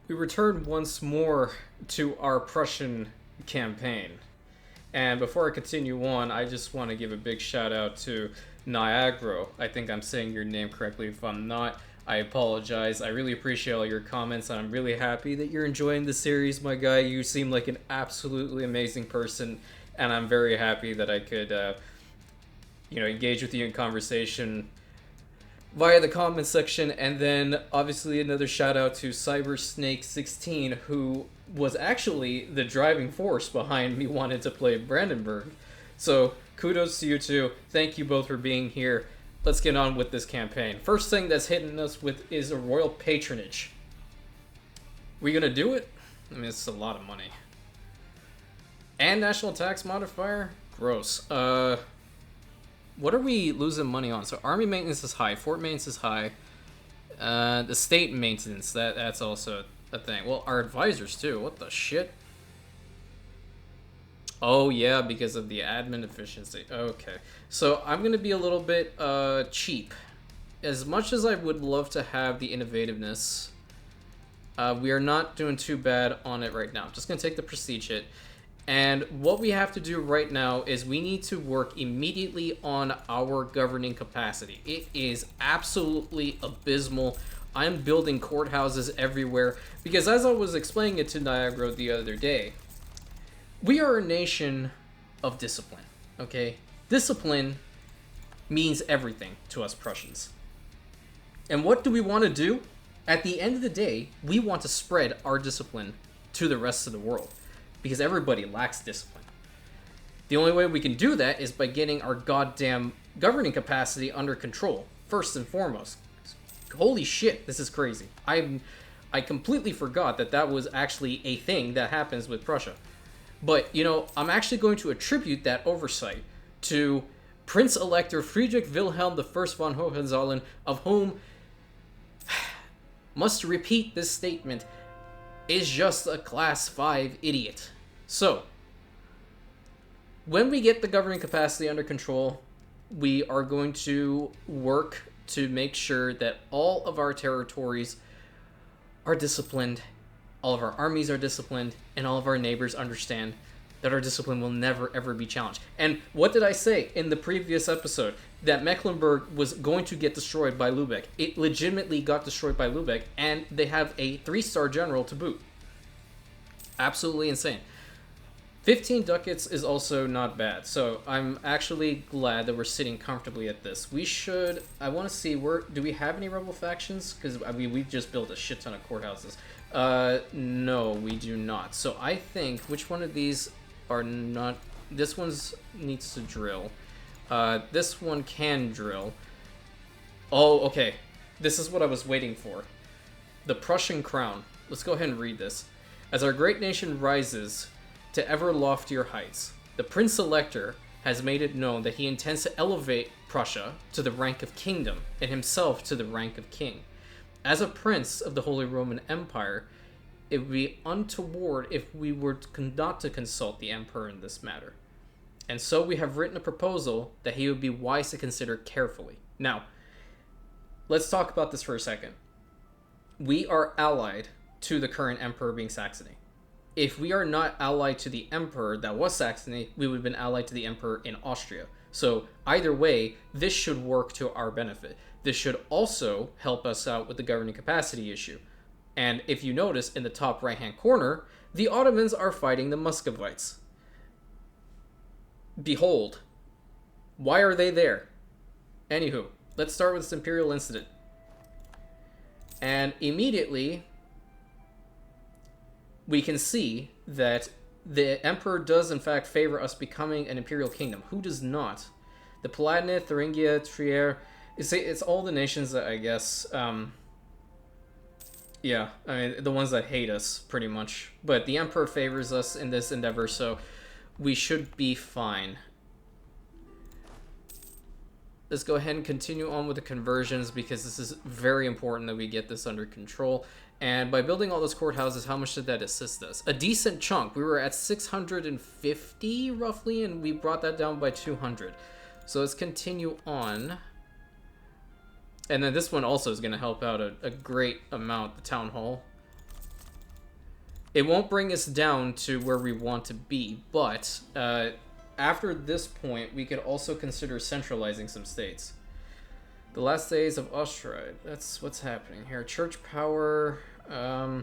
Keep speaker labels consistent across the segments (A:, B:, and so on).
A: We return once more to our Prussian campaign. And before I continue on, I just want to give a big shout out to Niagara. I think I'm saying your name correctly. If I'm not, I apologize. I really appreciate all your comments, and I'm really happy that you're enjoying the series, my guy. You seem like an absolutely amazing person, and I'm very happy that I could, engage with you in conversation via the comment section. And then obviously another shout out to Cybersnake16, who was actually the driving force behind me wanting to play Brandenburg. So kudos to you two. Thank you both for being here. Let's get on with this campaign. First thing that's hitting us with is a royal patronage. We gonna do it? I mean, it's a lot of money. And national tax modifier? Gross. What are we losing money on? So army maintenance is high, fort maintenance is high. The state maintenance, that's also a thing. Well, our advisors too. What the shit? Oh yeah, because of the admin efficiency. Okay. So I'm gonna be a little bit cheap. As much as I would love to have the innovativeness, we are not doing too bad on it right now. I'm just gonna take the prestige hit. And what we have to do right now is we need to work immediately on our governing capacity. It is absolutely abysmal. I'm building courthouses everywhere because, as I was explaining it to Niagara the other day, we are a nation of discipline, okay? Discipline means everything to us Prussians. And what do we want to do? At the end of the day, we want to spread our discipline to the rest of the world, because everybody lacks discipline. The only way we can do that is by getting our goddamn governing capacity under control, first and foremost. Holy shit, this is crazy. I completely forgot that was actually a thing that happens with Prussia. But, I'm actually going to attribute that oversight to Prince Elector Friedrich Wilhelm I von Hohenzollern, of whom, must repeat this statement, is just a class 5 idiot. So, when we get the governing capacity under control, we are going to work to make sure that all of our territories are disciplined, all of our armies are disciplined, and all of our neighbors understand that our discipline will never ever be challenged. And what did I say in the previous episode? That Mecklenburg was going to get destroyed by Lübeck. It legitimately got destroyed by Lübeck, and they have a 3-star general to boot. Absolutely insane. 15 ducats is also not bad, so I'm actually glad that we're sitting comfortably at this. I want to see, do we have any rebel factions? Because, we've just built a shit ton of courthouses. No, we do not. So I think, which one of these are not, this one needs to drill. This one can drill. Oh, okay. This is what I was waiting for. The Prussian crown. Let's go ahead and read this. As our great nation rises to ever loftier heights, the Prince Elector has made it known that he intends to elevate Prussia to the rank of kingdom, and himself to the rank of king. As a prince of the Holy Roman Empire, it would be untoward if we were not to consult the emperor in this matter. And so we have written a proposal that he would be wise to consider carefully. Now, let's talk about this for a second. We are allied to the current emperor being Saxony. If we are not allied to the emperor that was Saxony, we would have been allied to the emperor in Austria. So either way, this should work to our benefit. This should also help us out with the governing capacity issue. And if you notice in the top right hand corner, the Ottomans are fighting the Muscovites. Behold, why are they there? Anywho, let's start with this imperial incident. And immediately, we can see that the emperor does in fact favor us becoming an imperial kingdom. Who does not? The Palatinate, Thuringia, Trier, it's all the nations that I guess, yeah, I mean, the ones that hate us, pretty much. But the emperor favors us in this endeavor, so we should be fine. Let's go ahead and continue on with the conversions, because this is very important that we get this under control. And by building all those courthouses, how much did that assist us? A decent chunk. We were at 650 roughly, and we brought that down by 200. So let's continue on. And then this one also is going to help out a great amount, the town hall. It won't bring us down to where we want to be, but after this point, we could also consider centralizing some states. The last days of Austria. That's what's happening here. Church power. I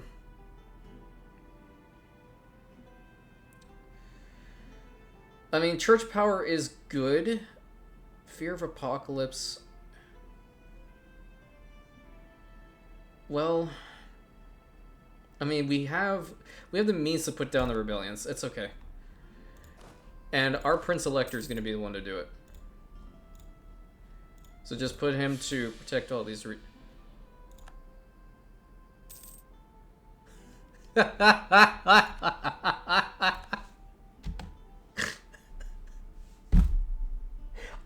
A: mean, church power is good. Fear of apocalypse. Well, I mean, we have the means to put down the rebellions. It's okay. And our Prince Elector is going to be the one to do it. So just put him to protect all these.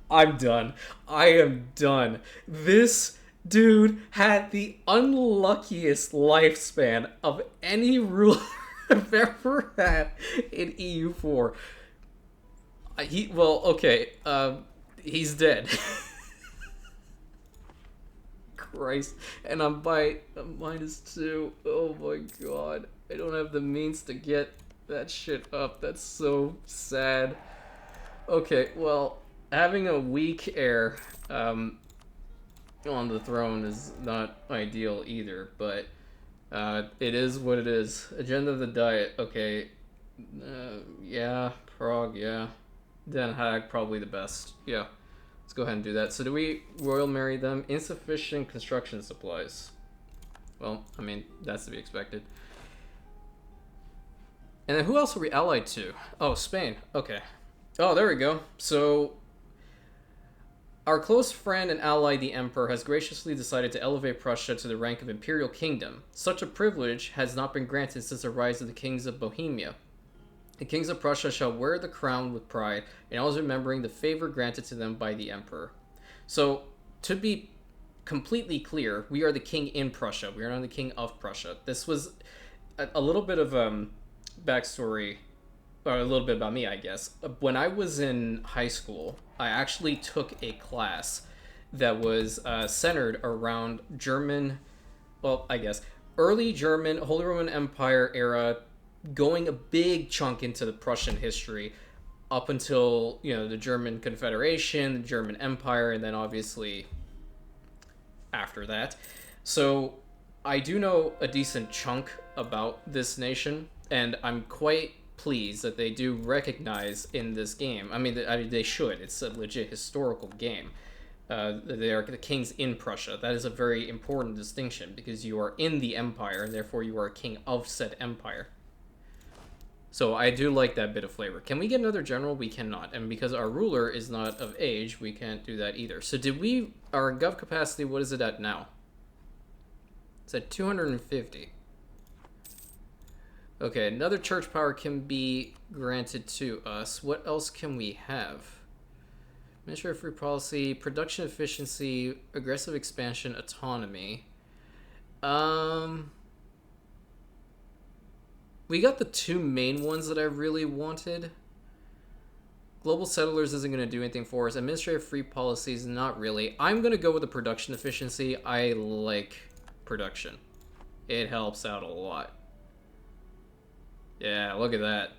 A: I'm done. I am done. This dude had the unluckiest lifespan of any ruler I've ever had in EU4. He's dead. Christ. And I'm by a -2. Oh my god. I don't have the means to get that shit up. That's so sad. Okay, well, having a weak heir on the throne is not ideal either, but it is what it is. Agenda of the Diet. Okay. Yeah. Prague, yeah. Den Haag, probably the best. Yeah. Let's go ahead and do that. So do we royal marry them? Insufficient construction supplies. Well, I mean, that's to be expected. And then who else are we allied to? Oh, Spain. Okay. Oh, there we go. So our close friend and ally, the Emperor, has graciously decided to elevate Prussia to the rank of Imperial Kingdom. Such a privilege has not been granted since the rise of the kings of Bohemia. The kings of Prussia shall wear the crown with pride, and always remembering the favor granted to them by the Emperor. So, to be completely clear, we are the king in Prussia. We are not the king of Prussia. This was a little bit of backstory, or a little bit about me, I guess. When I was in high school, I actually took a class that was centered around German, well, I guess, early German, Holy Roman Empire era, going a big chunk into the Prussian history up until, the German Confederation, the German Empire, and then obviously after that. So I do know a decent chunk about this nation, and I'm quite pleased that they do recognize in this game. I mean, they should. It's a legit historical game. They are the kings in Prussia. That is a very important distinction because you are in the empire, and therefore you are a king of said empire. So I do like that bit of flavor. Can we get another general? We cannot. And because our ruler is not of age, we can't do that either. So our gov capacity, what is it at now? It's at 250. Okay, another church power can be granted to us. What else can we have? Ministry of Free Policy, production efficiency, aggressive expansion, autonomy. We got the two main ones that I really wanted. Global Settlers isn't going to do anything for us. Administrative Free Policies, not really. I'm going to go with the production efficiency. I like production. It helps out a lot. Yeah, look at that.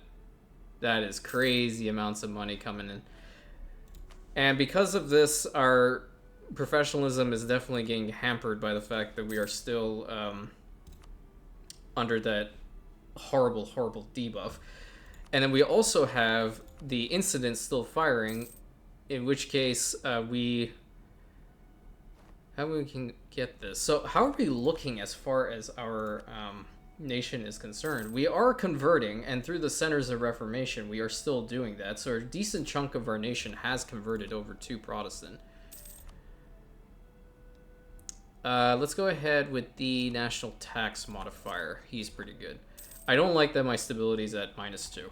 A: That is crazy amounts of money coming in. And because of this, our professionalism is definitely getting hampered by the fact that we are still under that horrible debuff. And then we also have the incident still firing, in which case how we can get this. So how are we looking as far as our nation is concerned? We are converting, and through the Centers of Reformation we are still doing that, so a decent chunk of our nation has converted over to Protestant. Let's go ahead with the national tax modifier. He's pretty good. I don't like that my stability is at -2.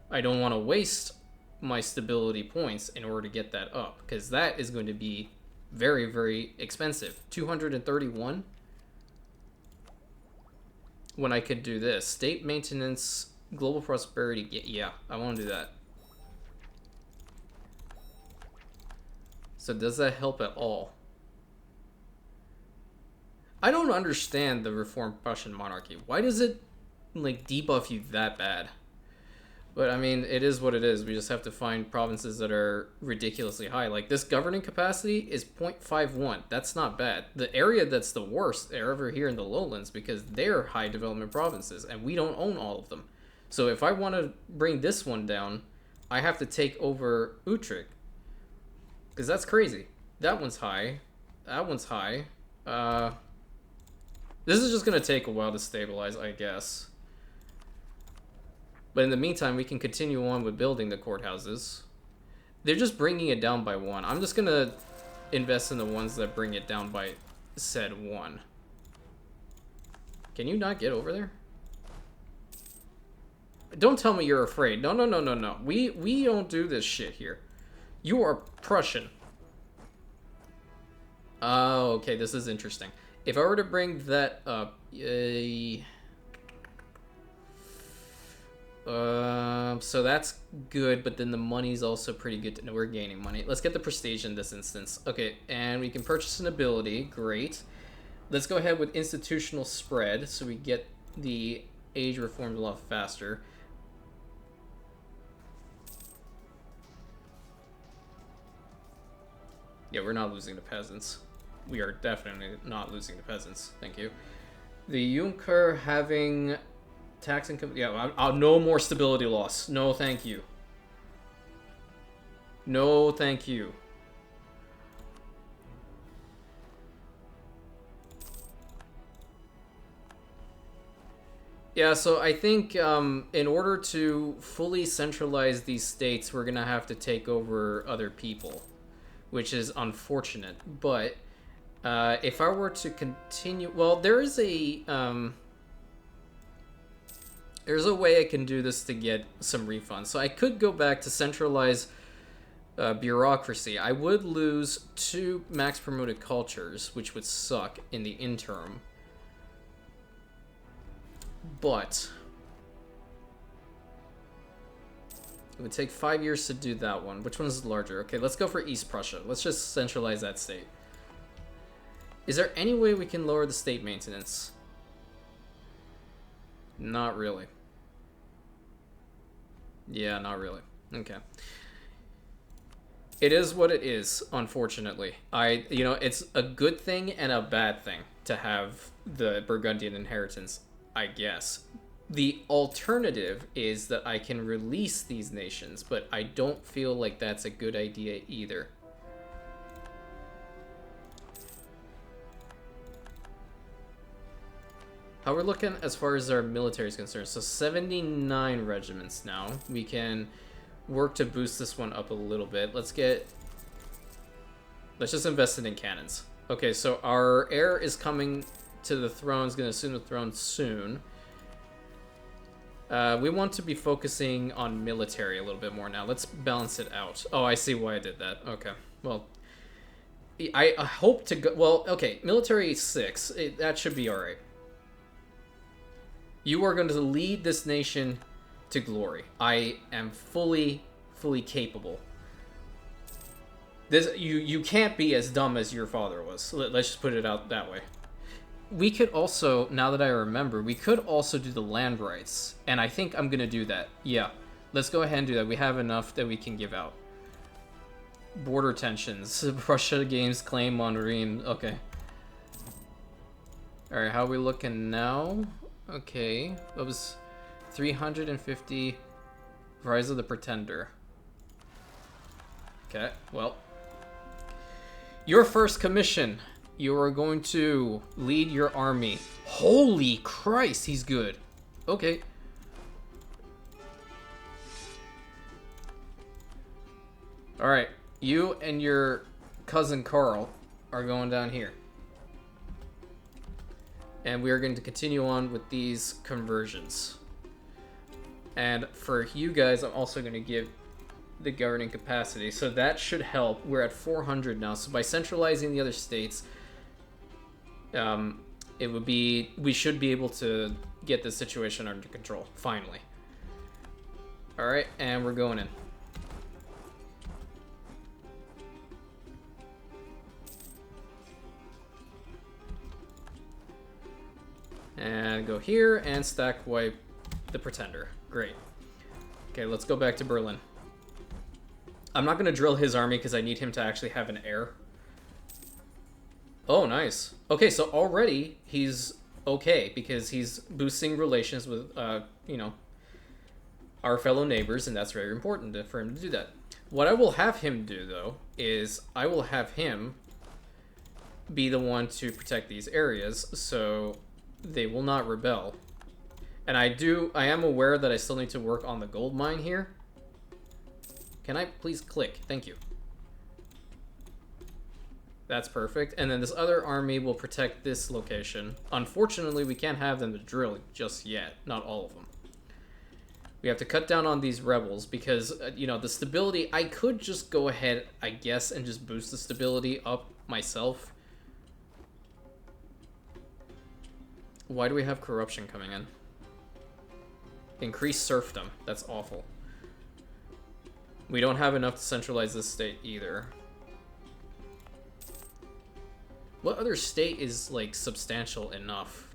A: I don't want to waste my stability points in order to get that up, because that is going to be very, very expensive. 231 when I could do this. State maintenance, global prosperity. Yeah, I want to do that. So does that help at all? I don't understand the Reformed Prussian monarchy. Why does it like debuff you that bad. But I mean, it is what it is. We just have to find provinces that are ridiculously high. Like this governing capacity is 0.51. That's not bad. The area that's the worst are over here in the lowlands because they're high development provinces and we don't own all of them. So if I want to bring this one down, I have to take over Utrecht. Because that's crazy. That one's high. That one's high. This is just going to take a while to stabilize, I guess. But in the meantime, we can continue on with building the courthouses. They're just bringing it down by 1. I'm just going to invest in the ones that bring it down by said 1. Can you not get over there? Don't tell me you're afraid. No, no, no, no, no. We don't do this shit here. You are Prussian. Oh, okay, this is interesting. If I were to bring that up... so that's good, but then the money's also pretty good. No, we're gaining money. Let's get the prestige in this instance. Okay, and we can purchase an ability. Great. Let's go ahead with institutional spread, so we get the age reformed a lot faster. Yeah, we're not losing the peasants. We are definitely not losing the peasants. Thank you. The Junker having tax income. Yeah, I'll no more stability loss. No, thank you. No, thank you. Yeah, so I think in order to fully centralize these states, we're gonna have to take over other people, which is unfortunate. But if I were to continue, well, there's a way I can do this to get some refunds. So I could go back to centralize bureaucracy. I would lose 2 max promoted cultures, which would suck in the interim. But it would take 5 years to do that one. Which one is larger? Okay, let's go for East Prussia. Let's just centralize that state. Is there any way we can lower the state maintenance? Not really. Yeah, not really. Okay. It is what it is, unfortunately. It's a good thing and a bad thing to have the Burgundian inheritance, I guess. The alternative is that I can release these nations, but I don't feel like that's a good idea either. How we're looking as far as our military is concerned. So 79 regiments now. We can work to boost this one up a little bit. Let's just invest it in cannons. Okay, so our heir is coming to the throne, is going to assume the throne soon. We want to be focusing on military a little bit more now. Let's balance it out. Oh, I see why I did that. Okay, well, I hope to go... Well, okay, military 6. That should be alright. You are going to lead this nation to glory. I am fully capable. You can't be as dumb as your father was. Let's just put it out that way. We could also, now that I remember, we could also do the land rights. And I think I'm going to do that. Yeah, let's go ahead and do that. We have enough that we can give out. Border tensions. Prussia gains claim on Rhine. Okay. Alright, how are we looking now? Okay, that was 350 Rise of the Pretender. Okay, well. Your first commission. You are going to lead your army. Holy Christ, he's good. Okay. Alright, you and your cousin Carl are going down here. And we are going to continue on with these conversions. And for you guys, I'm also going to give the governing capacity. So that should help. We're at 400 now. So by centralizing the other states, we should be able to get the situation under control, finally. Alright, and we're going in. And go here and stack wipe the Pretender. Great. Okay, let's go back to Berlin. I'm not going to drill his army because I need him to actually have an heir. Oh, nice. Okay, so already he's okay because he's boosting relations with, you know, our fellow neighbors, and that's very important for him to do that. What I will have him do, though, is I will have him be the one to protect these areas so they will not rebel. And I am aware that I still need to work on the gold mine here. Can I please click? Thank you. That's perfect. And then this other army will protect this location. Unfortunately, we can't have them to drill just yet. Not all of them. We have to cut down on these rebels because, you know, the stability... I could just go ahead, I guess, and just boost the stability up myself. Why do we have corruption coming in? Increase serfdom. That's awful. We don't have enough to centralize this state either. What other state is, like, substantial enough?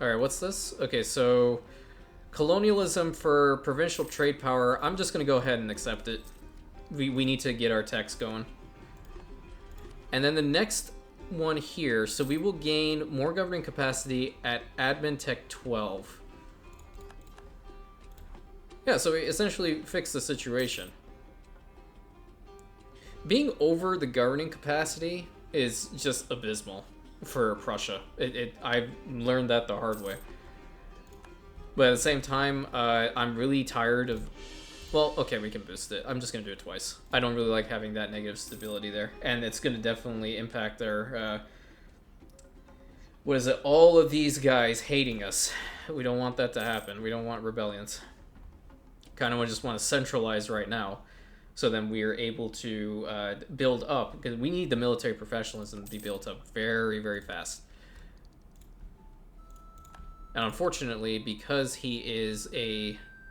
A: Alright, what's this? Okay, so... colonialism for provincial trade power. I'm just going to go ahead and accept it. We need to get our techs going. And then the next one here. So we will gain more governing capacity at admin tech 12. Yeah, so we essentially fixed the situation. Being over the governing capacity is just abysmal for Prussia. I've learned that the hard way. But at the same time, I'm really tired of... Well, okay, we can boost it. I'm just going to do it twice. I don't really like having that negative stability there. And it's going to definitely impact their... what is it? All of these guys hating us. We don't want that to happen. We don't want rebellions. Kind of just want to centralize right now. So then we are able to build up. Because we need the military professionalism to be built up very, very fast. And unfortunately, because he is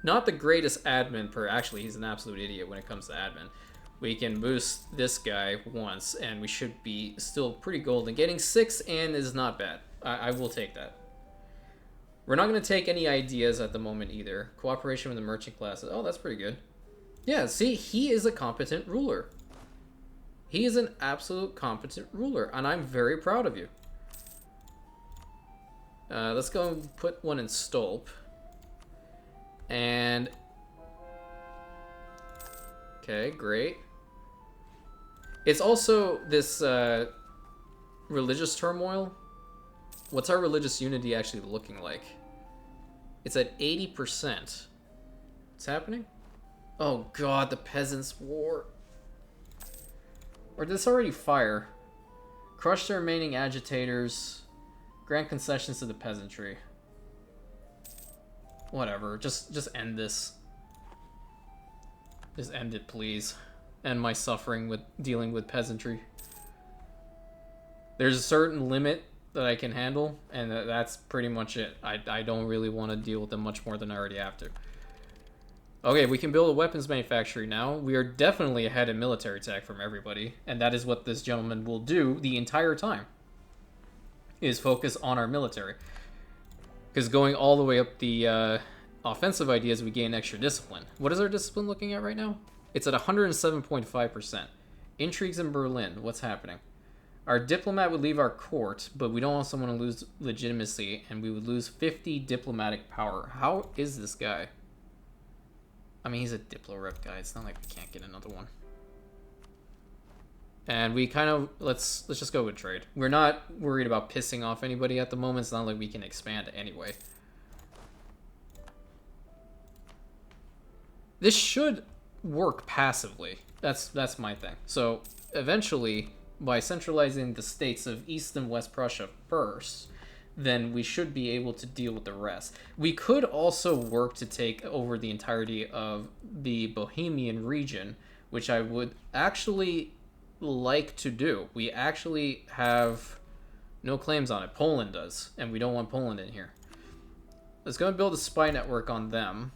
A: not the greatest admin actually, he's an absolute idiot when it comes to admin. We can boost this guy once, and we should be still pretty golden. Getting 6 in is not bad. I will take that. We're not going to take any ideas at the moment either. Cooperation with the merchant classes. Oh, that's pretty good. Yeah, see, he is a competent ruler. He is an absolute competent ruler, and I'm very proud of you. Let's go and put one in Stolp. And... okay, great. It's also this religious turmoil. What's our religious unity actually looking like? It's at 80%. What's happening? Oh god, the Peasants' War. Or did this already fire? Crush the remaining agitators. Grant concessions to the peasantry. Whatever, just end this. Just end it, please. End my suffering with dealing with peasantry. There's a certain limit that I can handle, and that's pretty much it. I don't really want to deal with them much more than I already have to. Okay, we can build a weapons manufactory now. We are definitely ahead in military tech from everybody, and that is what this gentleman will do the entire time. Is focus on our military. Because going all the way up the offensive ideas, we gain extra discipline. What is our discipline looking at right now? It's at 107.5%. Intrigues in Berlin. What's happening? Our diplomat would leave our court, but we don't want someone to lose legitimacy, and we would lose 50 diplomatic power. How is this guy? I mean, he's a Diplo rep guy. It's not like we can't get another one. And we kind of, let's just go with trade. We're not worried about pissing off anybody at the moment. It's not like we can expand anyway. This should work passively. That's my thing. So eventually, by centralizing the states of East and West Prussia first, then we should be able to deal with the rest. We could also work to take over the entirety of the Bohemian region, which I would actually like to do. We actually have no claims on it. Poland does, and we don't want Poland in here. Let's go and build a spy network on them.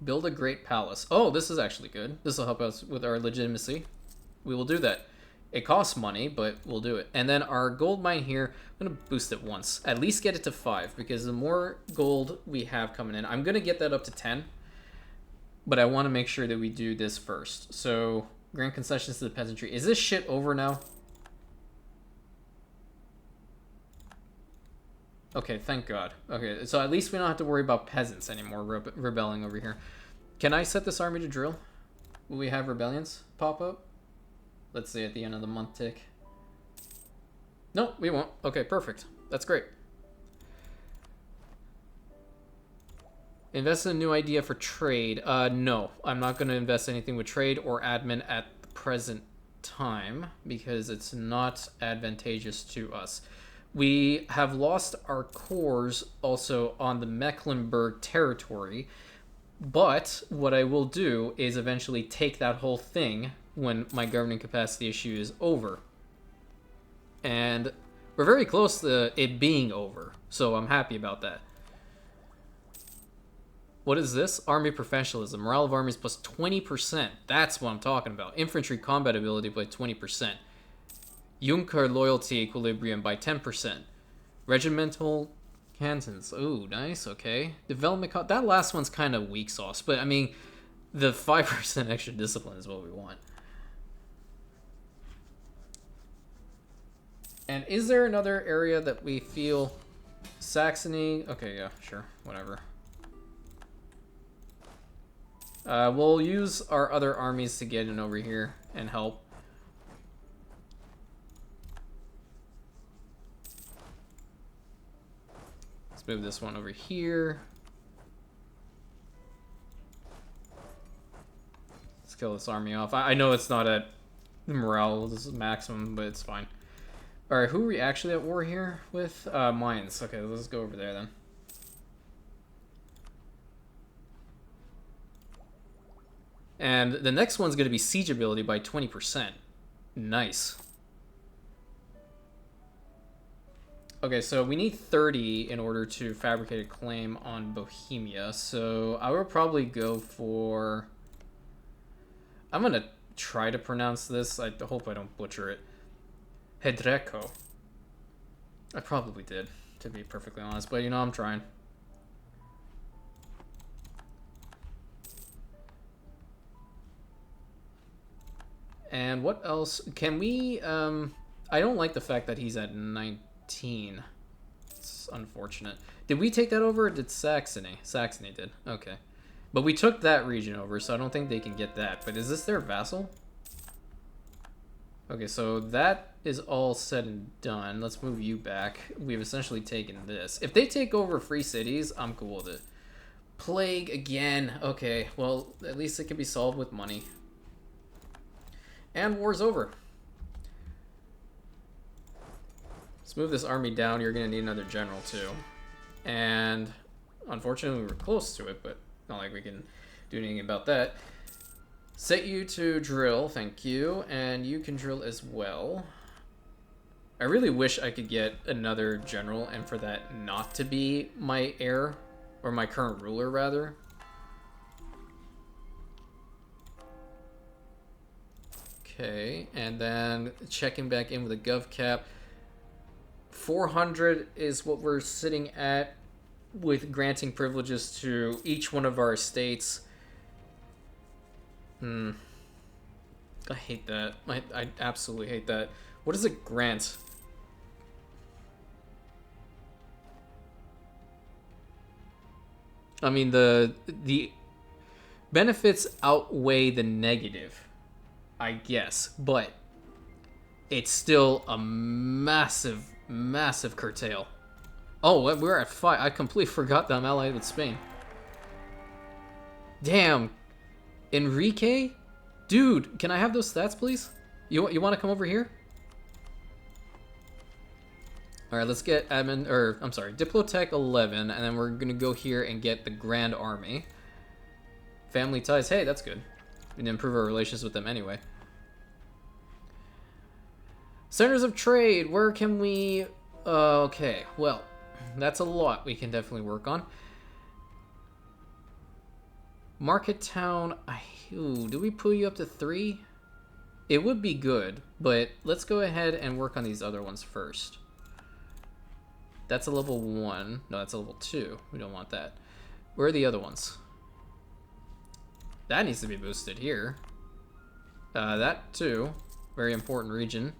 A: Build a great palace. Oh, this is actually good. This will help us with our legitimacy. We will do that. It costs money, but we'll do it. And then our gold mine here, I'm going to boost it once. At least get it to 5, because the more gold we have coming in, I'm going to get that up to 10. But I want to make sure that we do this first. So, grant concessions to the peasantry. Is this shit over now? Okay, thank God. Okay, so at least we don't have to worry about peasants anymore rebelling over here. Can I set this army to drill? Will we have rebellions pop up? Let's see at the end of the month tick. No, we won't. Okay, perfect. That's great. Invest in a new idea for trade. No, I'm not going to invest anything with trade or admin at the present time because it's not advantageous to us. We have lost our cores also on the Mecklenburg territory, but what I will do is eventually take that whole thing when my governing capacity issue is over. And we're very close to it being over, so I'm happy about that. What is this? Army professionalism. Morale of armies plus 20%. That's what I'm talking about. Infantry combat ability by 20%. Junker loyalty equilibrium by 10%. Regimental cantons. Ooh, nice, okay. Development that last one's kind of weak sauce, but I mean, the 5% extra discipline is what we want. And is there another area that we feel... Saxony? Okay, yeah, sure, whatever. We'll use our other armies to get in over here and help. Let's move this one over here. Let's kill this army off. I know it's not at morale, this is maximum, but it's fine. Alright, who are we actually at war here with? Mines. Okay, let's go over there then. And the next one's going to be siege ability by 20%. Nice. Okay, so we need 30 in order to fabricate a claim on Bohemia. So I would probably go for... I'm going to try to pronounce this. I hope I don't butcher it. Hedreko. I probably did, to be perfectly honest. But, you know, I'm trying. And what else? Can we... I don't like the fact that he's at 19. It's unfortunate. Did we take that over or did Saxony? Saxony did. Okay. But we took that region over, so I don't think they can get that. But is this their vassal? Okay, so that is all said and done. Let's move you back. We've essentially taken this. If they take over free cities, I'm cool with it. Plague again. Okay, well, at least it can be solved with money. And war's over. Let's move this army down. You're going to need another general, too. And unfortunately, we were close to it, but not like we can do anything about that. Set you to drill, thank you. And you can drill as well. I really wish I could get another general and for that not to be my heir, or my current ruler, rather. Okay, and then checking back in with a gov cap. 400 is what we're sitting at with granting privileges to each one of our estates. I hate that. I absolutely hate that. What does it grant? I mean, the benefits outweigh the negative, I guess, but it's still a massive, massive curtail. Oh, we're at 5. I completely forgot that I'm allied with Spain. Damn. Enrique? Dude, can I have those stats, please? You want to come over here? Alright, let's get admin, or, I'm sorry, Diplotech 11, and then we're gonna go here and get the Grand Army. Family ties, hey, that's good. We can improve our relations with them anyway. Centers of trade, where can we... okay, well, that's a lot we can definitely work on. Market Town, ooh, do we pull you up to 3? It would be good, but let's go ahead and work on these other ones first. That's a level 1. No, that's a level 2. We don't want that. Where are the other ones? That needs to be boosted here. That too. Very important region.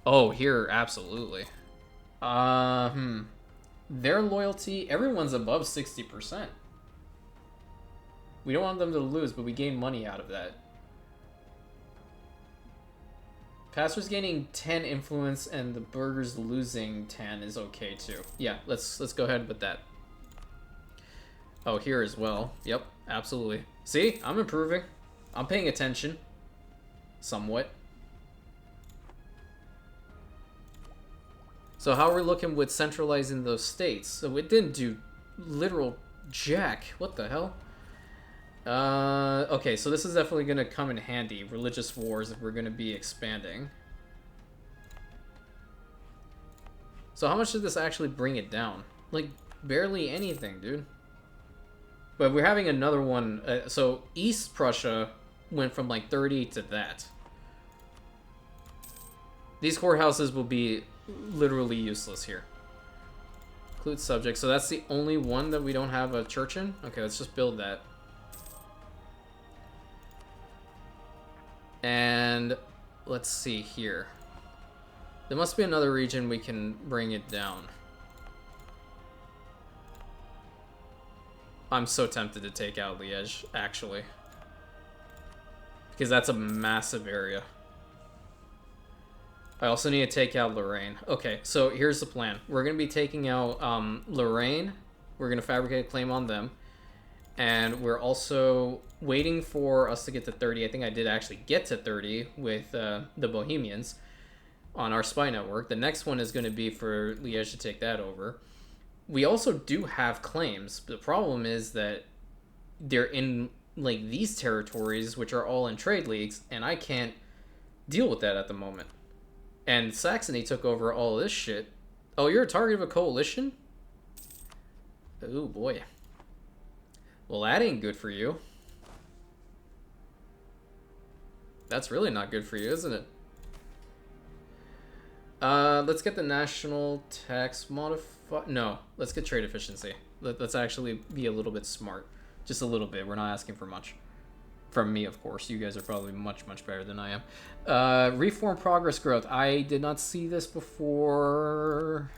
A: Oh, here, absolutely. Their loyalty, everyone's above 60%. We don't want them to lose, but we gain money out of that. Pastor's gaining 10 influence and the Burgers losing 10 is okay too. Yeah, let's go ahead with that. Oh, here as well. Yep, absolutely. See, I'm improving. I'm paying attention. Somewhat. So how are we looking with centralizing those states? So it didn't do literal jack. What the hell? Okay, so this is definitely going to come in handy. Religious wars if we're going to be expanding. So how much did this actually bring it down? Like, barely anything, dude. But we're having another one. So East Prussia went from like 30 to that. These courthouses will be literally useless here. Include subject. So that's the only one that we don't have a church in? Okay, let's just build that. And let's see here. There must be another region we can bring it down. I'm so tempted to take out Liège, actually. Because that's a massive area. I also need to take out Lorraine. Okay, so here's the plan. We're going to be taking out Lorraine. We're going to fabricate a claim on them. And we're also waiting for us to get to 30. I think I did actually get to 30 with the Bohemians on our spy network. The next one is going to be for Liège to take that over. We also do have claims. The problem is that they're in like these territories, which are all in trade leagues, and I can't deal with that at the moment. And Saxony took over all this shit. Oh, you're a target of a coalition? Oh boy. Well, that ain't good for you. That's really not good for you, isn't it? Let's get the national tax modify. No, let's get trade efficiency. Let's actually be a little bit smart. Just a little bit. We're not asking for much. From me, of course. You guys are probably much, much better than I am. Reform progress growth. I did not see this before.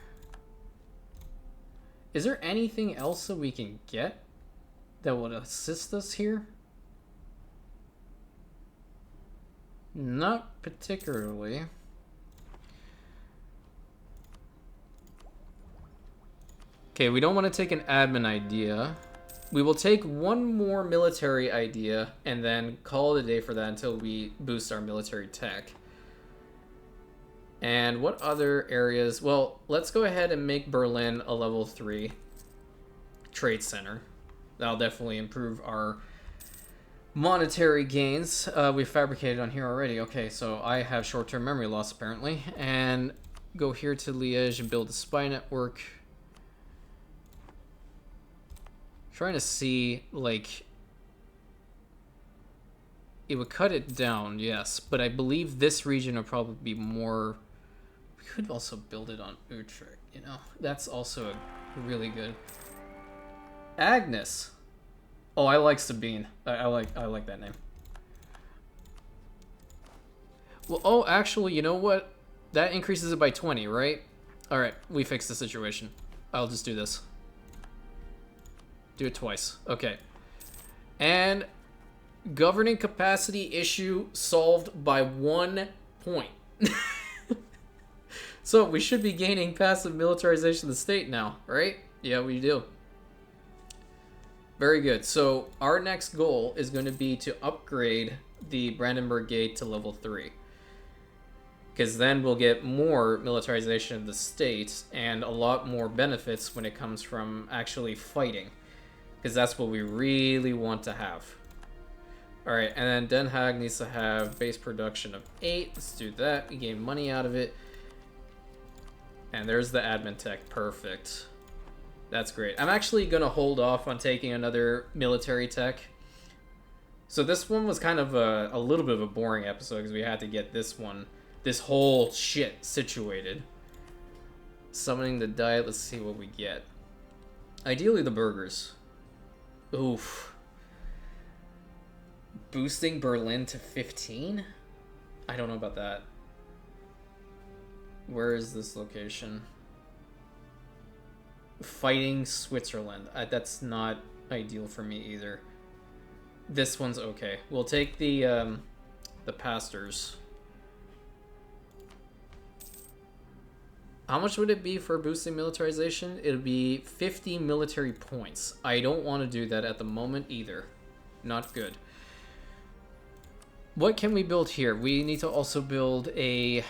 A: Is there anything else that we can get that would assist us here? Not particularly. Okay, we don't want to take an admin idea. We will take one more military idea and then call it a day for that until we boost our military tech. And what other areas? Well, let's go ahead and make Berlin a level 3 trade center. That'll definitely improve our monetary gains. We fabricated on here already. Okay, so I have short-term memory loss apparently. And go here to Liège and build a spy network. Trying to see, like, it would cut it down, yes, but I believe this region will probably be more. We could also build it on Utrecht, you know. That's also a really good. Agnes. Oh, I like Sabine. I like that name. Well, oh, actually, you know what? That increases it by 20, right? All right, we fixed the situation. I'll just do this. Do it twice. Okay. And governing capacity issue solved by 1 point. So we should be gaining passive militarization of the state now, right? Yeah, we do. Very good. So our next goal is going to be to upgrade the Brandenburg Gate to level 3. Because then we'll get more militarization of the state and a lot more benefits when it comes from actually fighting. Because that's what we really want to have. Alright, and then Den Haag needs to have base production of 8. Let's do that. We gain money out of it. And there's the admin tech. Perfect. That's great. I'm actually going to hold off on taking another military tech. So this one was kind of a little bit of a boring episode because we had to get this whole shit situated. Summoning the diet, let's see what we get. Ideally the burgers. Oof. Boosting Berlin to 15? I don't know about that. Where is this location? Fighting Switzerland. That's not ideal for me either. This one's okay. We'll take the pastors. How much would it be for boosting militarization? It would be 50 military points. I don't want to do that at the moment either. Not good. What can we build here? We need to also build a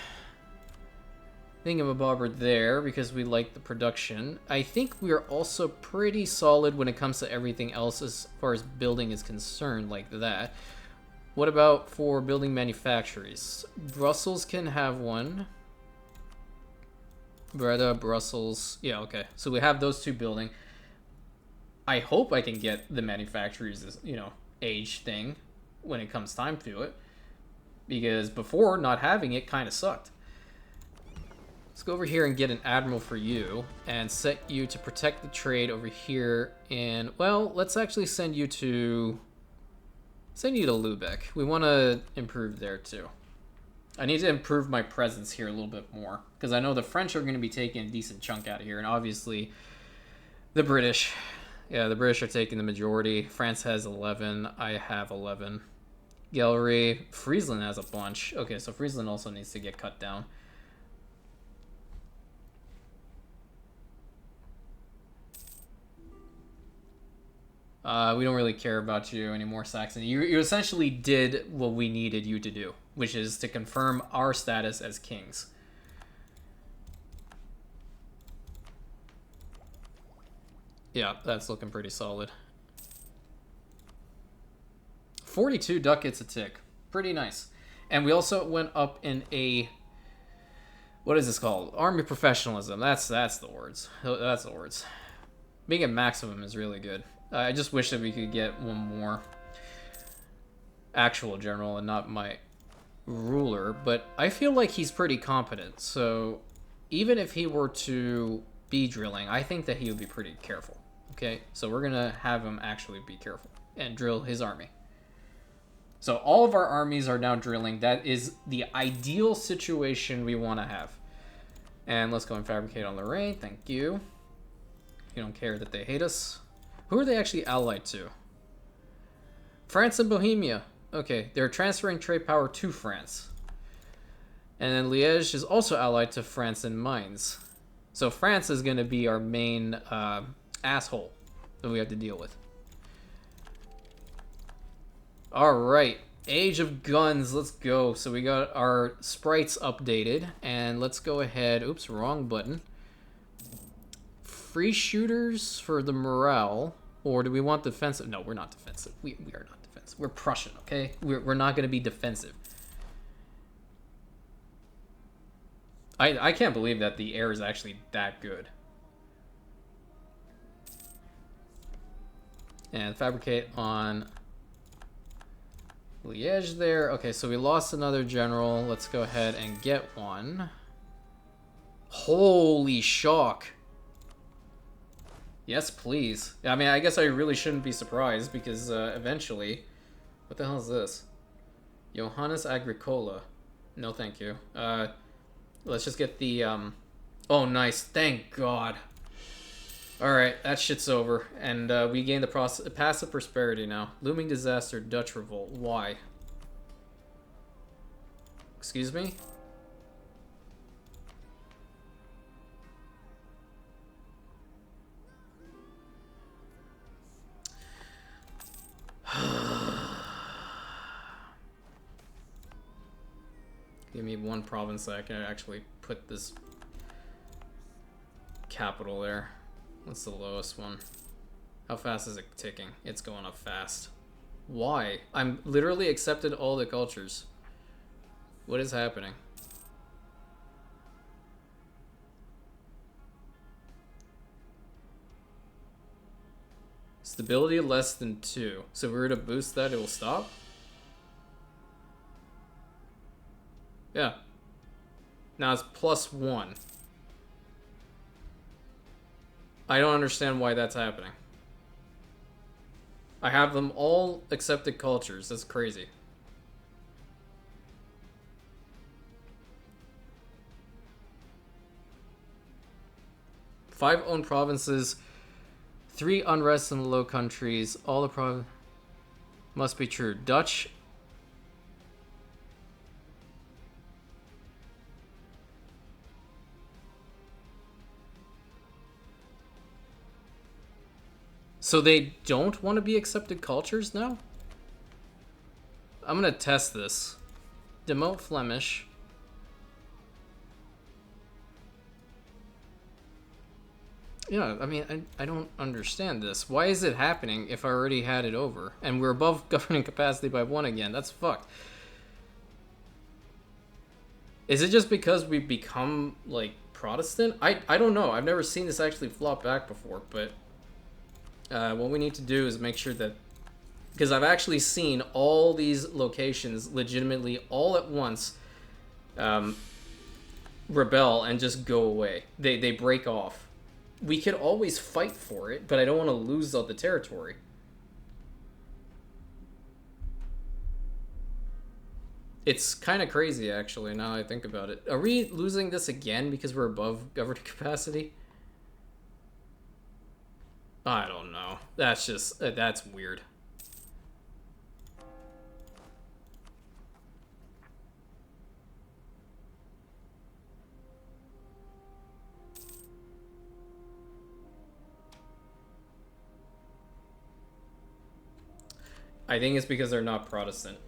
A: thingamabobber there because we like the production. I think we are also pretty solid when it comes to everything else as far as building is concerned, like that. What about for building manufactories? Brussels can have one. Breda, Brussels. Yeah, okay. So we have those two building. I hope I can get the manufacturers, age thing when it comes time to it. Because before, not having it kind of sucked. Let's go over here and get an admiral for you and set you to protect the trade over here in... Well, let's actually send you to Lubeck. We want to improve there too. I need to improve my presence here a little bit more because I know the French are going to be taking a decent chunk out of here, and obviously the British. Yeah, the British are taking the majority. France has 11. I have 11. Gallery. Friesland has a bunch. Okay, so Friesland also needs to get cut down. We don't really care about you anymore, Saxony. You essentially did what we needed you to do, which is to confirm our status as kings. Yeah, that's looking pretty solid. 42 ducats a tick. Pretty nice. And we also went up in a... What is this called? Army professionalism. That's the words. That's the words. Being at maximum is really good. I just wish that we could get one more actual general and not my ruler, but I feel like he's pretty competent, so even if he were to be drilling, I think that he would be pretty careful. Okay, so we're gonna have him actually be careful and drill his army. So all of our armies are now drilling. That is the ideal situation we want to have. And let's go and fabricate on Lorraine. Thank you. You don't care that they hate us. Who are they actually allied to? France and Bohemia. Okay, they're transferring trade power to France. And then Liège is also allied to France and Mainz. So France is going to be our main asshole that we have to deal with. Alright, Age of Guns, let's go. So we got our sprites updated, and let's go ahead. Oops, wrong button. Free shooters for the morale, or do we want defensive? No, we're not defensive. We are not defensive. We're Prussian, okay? We're not going to be defensive. I can't believe that the air is actually that good. And fabricate on Liège there. Okay, so we lost another general. Let's go ahead and get one. Holy shock. Yes, please. I mean, I guess I really shouldn't be surprised because eventually... What the hell is this? Johannes Agricola. No, thank you. Let's just get the... Oh, nice. Thank God. Alright, that shit's over. And we gain the passive prosperity now. Looming disaster, Dutch revolt. Why? Excuse me? Give me one province that I can actually put this capital there. What's the lowest one? How fast is it ticking? It's going up fast. Why? I'm literally accepted all the cultures. What is happening? Stability less than 2. So if we were to boost that, it will stop? Yeah. Now it's +1. I don't understand why that's happening. I have them all accepted cultures. That's crazy. Five owned provinces, 3 unrest in the Low Countries. All the provinces must be true. Dutch. So they don't want to be accepted cultures now? I'm gonna test this. Demote Flemish. Yeah, I mean, I don't understand this. Why is it happening if I already had it over? And we're above governing capacity by 1 again. That's fucked. Is it just because we've become, like, Protestant? I don't know. I've never seen this actually flop back before, but... what we need to do is make sure that... Because I've actually seen all these locations legitimately all at once rebel and just go away. They break off. We could always fight for it, but I don't want to lose all the territory. It's kind of crazy, actually, now I think about it. Are we losing this again because we're above governing capacity? I don't know. That's just... that's weird. I think it's because they're not Protestant.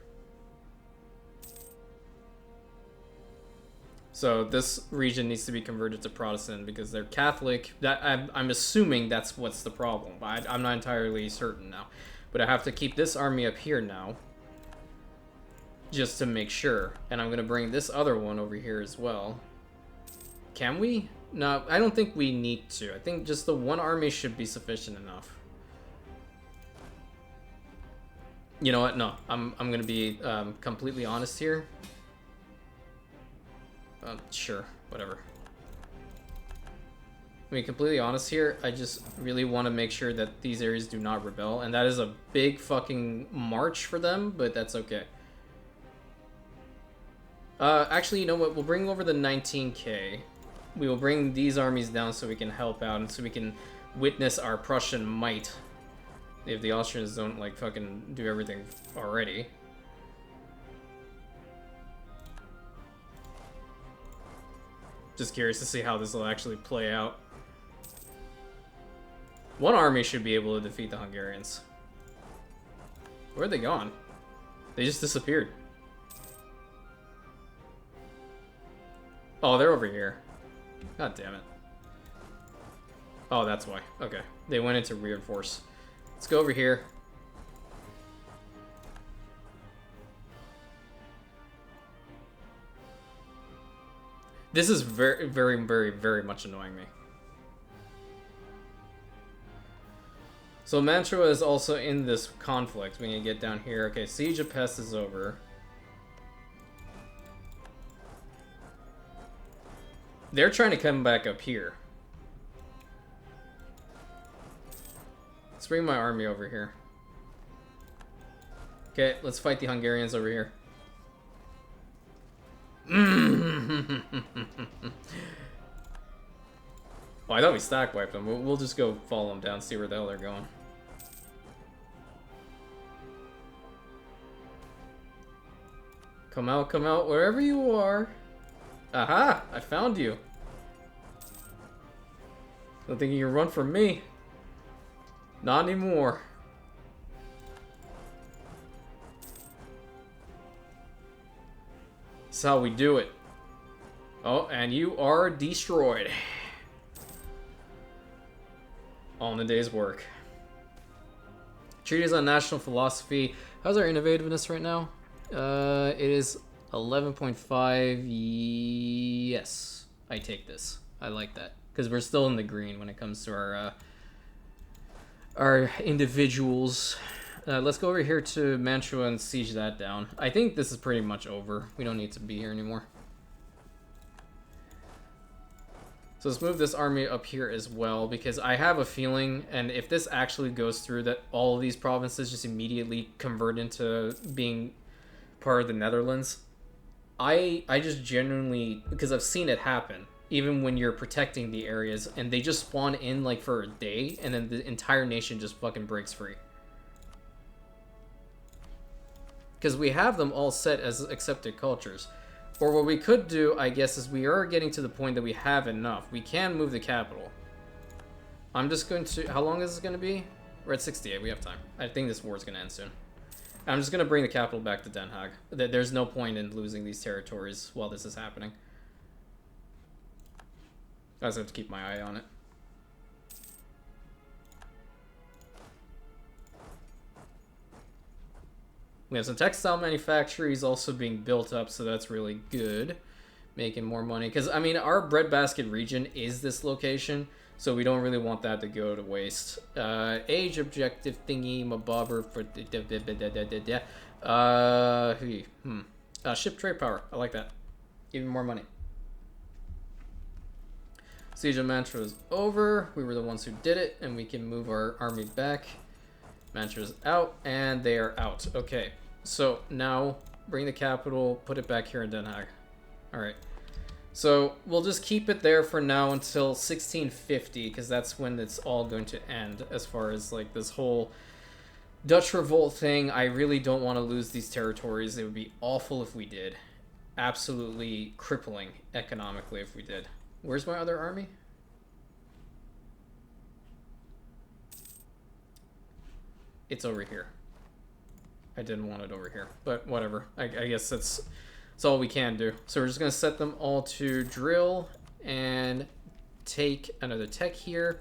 A: So this region needs to be converted to Protestant because they're Catholic. That I'm assuming that's what's the problem. I'm not entirely certain now. But I have to keep this army up here now. Just to make sure. And I'm going to bring this other one over here as well. Can we? No, I don't think we need to. I think just the one army should be sufficient enough. You know what? No, I'm gonna be completely honest here. Sure, whatever. I mean, completely honest here. I just really want to make sure that these areas do not rebel, and that is a big fucking march for them, but that's okay. Actually, you know what? We'll bring over the 19K. We will bring these armies down so we can help out and so we can witness our Prussian might. If the Austrians don't, like, fucking do everything already. Just curious to see how this will actually play out. One army should be able to defeat the Hungarians. Where are they gone? They just disappeared. Oh, they're over here. God damn it. Oh, that's why. Okay. They went into reinforce. Let's go over here. This is very, very, very, very much annoying me. So Mantua is also in this conflict. We need to get down here. Okay, Siege of Pest is over. They're trying to come back up here. Let's bring my army over here. Okay, let's fight the Hungarians over here. Oh, I thought we stack wiped them. We'll just go follow them down, see where the hell they're going. Come out, wherever you are. Aha! I found you. Don't think you can run from me. Not anymore. This is how we do it. Oh, and you are destroyed. All in a day's work. Treatise on National Philosophy. How's our innovativeness right now? It is 11.5. Yes, I take this. I like that. Because we're still in the green when it comes to our our individuals. Let's go over here to Mantua and siege that down. I think this is pretty much over. We don't need to be here anymore. So let's move this army up here as well, because I have a feeling, and if this actually goes through, that all of these provinces just immediately convert into being part of the Netherlands. I just genuinely, because I've seen it happen, even when you're protecting the areas, and they just spawn in like for a day, and then the entire nation just fucking breaks free. Because we have them all set as accepted cultures. Or what we could do, I guess, is we are getting to the point that we have enough. We can move the capital. I'm just going to... How long is this going to be? We're at 68. We have time. I think this war is going to end soon. I'm just going to bring the capital back to Den Haag. There's no point in losing these territories while this is happening. I just have to keep my eye on it. We have some textile manufactories also being built up, so that's really good. Making more money. Because, I mean, our breadbasket region is this location, so we don't really want that to go to waste. Age objective thingy, mabobber for... ship trade power. I like that. Even more money. Siege of Mantua is over. We were the ones who did it, and we can move our army back. Mantua's out, and they are out. Okay, so now bring the capital, put it back here in Den Haag. Alright, so we'll just keep it there for now until 1650, because that's when it's all going to end, as far as like this whole Dutch revolt thing. I really don't want to lose these territories. It would be awful if we did. Absolutely crippling economically if we did. Where's my other army? It's over here. I didn't want it over here, but whatever. I guess that's all we can do. So we're just going to set them all to drill and take another tech here.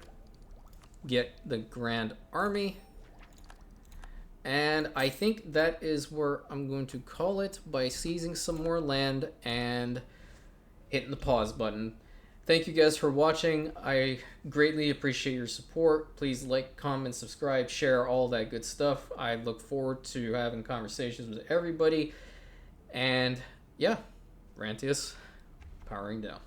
A: Get the Grand Army. And I think that is where I'm going to call it by seizing some more land and hitting the pause button. Thank you guys for watching. I greatly appreciate your support. Please like, comment, subscribe, share, all that good stuff. I look forward to having conversations with everybody. And yeah, Rantius, powering down.